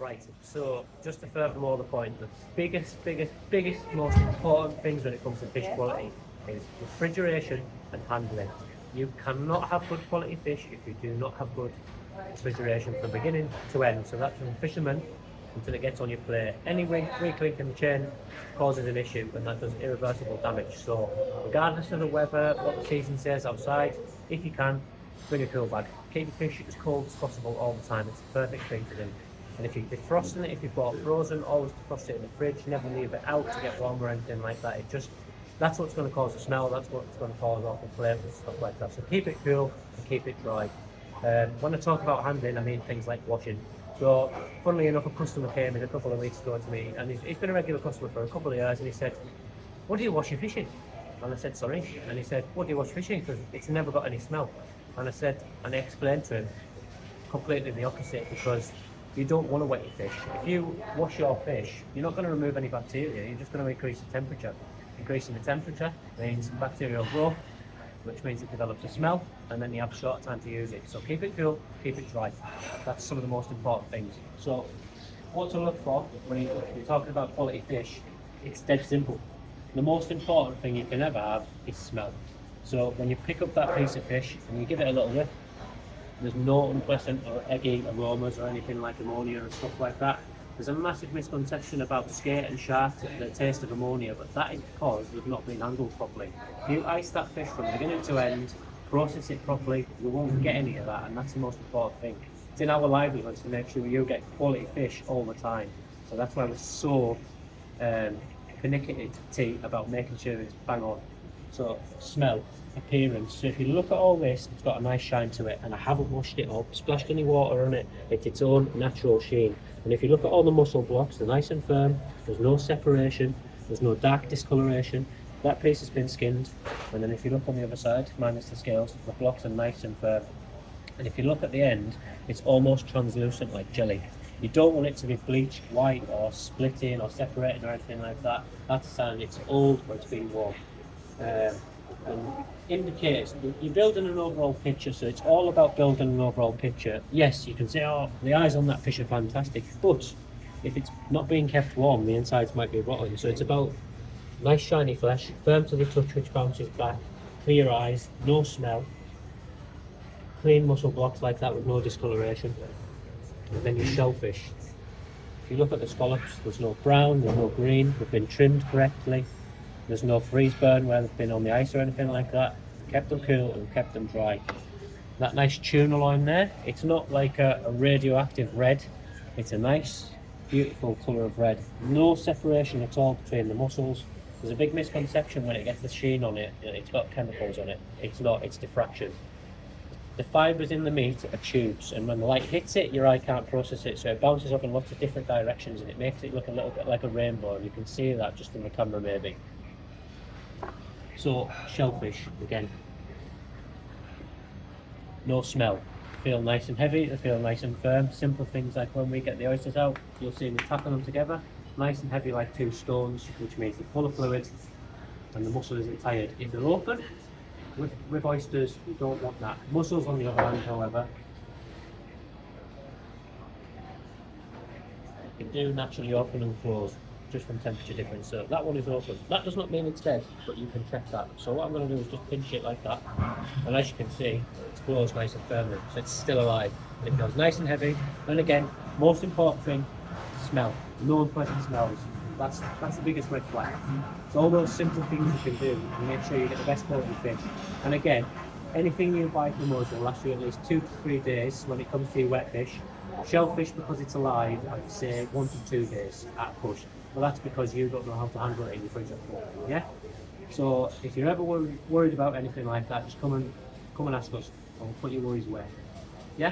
Right, so just to furthermore the point, the biggest, most important things when it comes to fish quality is refrigeration and handling. You cannot have good quality fish if you do not have good refrigeration from beginning to end. So that's from fishermen until it gets on your plate. Any weak link in the chain causes an issue, and that does irreversible damage. So regardless of the weather, what the season says outside, if you can, bring a cool bag. Keep your fish as cold as possible all the time. It's the perfect thing to do. And if you're defrosting it, if you've bought frozen, always defrost it in the fridge. Never leave it out to get warm or anything like that. That's what's going to cause the smell. That's what's going to cause awful flavours and stuff like that. So keep it cool and keep it dry. When I talk about handling, I mean things like washing. So, funnily enough, a customer came in a couple of weeks ago to me, and he's been a regular customer for a couple of years, and he said, "What do you wash your fish in?" And I said, "Sorry." And he said, "What do you wash fish in? Because it's never got any smell." And I explained to him completely the opposite, because you don't want to wet your fish. If you wash your fish, you're not going to remove any bacteria, you're just going to increase the temperature. Increasing the temperature means bacterial growth, which means it develops a smell, and then you have a short time to use it. So keep it cool, keep it dry. That's some of the most important things. So what to look for when you're talking about quality fish, it's dead simple. The most important thing you can ever have is smell. So when you pick up that piece of fish and you give it a little whiff, there's no unpleasant or eggy aromas or anything like ammonia and stuff like that. There's a massive misconception about skate and shark, the taste of ammonia, but that is because they've not been handled properly. If you ice that fish from beginning to end, process it properly, you won't get any of that, and that's the most important thing. It's in our livelihoods to make sure you get quality fish all the time. So that's why we're so pernickety about making sure it's bang on. So smell, appearance. So if you look at all this, it's got a nice shine to it, and I haven't washed it up, splashed any water on it. It's its own natural sheen. And if you look at all the muscle blocks, they're nice and firm. There's no separation. There's no dark discoloration. That piece has been skinned. And then if you look on the other side, minus the scales, the blocks are nice and firm. And if you look at the end, it's almost translucent like jelly. You don't want it to be bleached white or splitting or separating or anything like that. That's a sign it's old or it's been warm. And indicators, you're building an overall picture, so it's all about building an overall picture. Yes, you can say, oh, the eyes on that fish are fantastic, but if it's not being kept warm, the insides might be rotten. So it's about nice shiny flesh, firm to the touch which bounces back, clear eyes, no smell, clean muscle blocks like that with no discoloration. And then your shellfish. If you look at the scallops, there's no brown, there's no green, they've been trimmed correctly. There's no freeze burn where they've been on the ice or anything like that. We've kept them cool and we've kept them dry. That nice tuna line there, it's not like a radioactive red. It's a nice, beautiful colour of red. No separation at all between the muscles. There's a big misconception when it gets the sheen on it, it's got chemicals on it. It's not, it's diffraction. The fibres in the meat are tubes, and when the light hits it, your eye can't process it, so it bounces off in lots of different directions, and it makes it look a little bit like a rainbow, and you can see that just in the camera maybe. So, shellfish, again, no smell. They feel nice and heavy, they feel nice and firm. Simple things like when we get the oysters out, you'll see me tapping them together, nice and heavy like two stones, which means they're full of fluid and the muscle isn't tired. If they're open, with oysters, you don't want that. Mussels, on the other hand, however, they do naturally open and close just from temperature difference. So that one is open. That does not mean it's dead, but you can check that. So what I'm going to do is just pinch it like that, and as you can see, it's closed nice and firmly, so it's still alive. And it feels nice and heavy. And again, most important thing, smell. No unpleasant smells. That's the biggest red flag. So all those simple things you can do to make sure you get the best quality fish. And again, anything you buy from us will last you at least 2 to 3 days when it comes to your wet fish. Shellfish, because it's alive, I'd say 1 to 2 days at push. Well, that's because you don't know how to handle it in your fridge at home, yeah? So if you're ever worried about anything like that, just come and ask us, and we'll put your worries away. Yeah?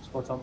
Spot on.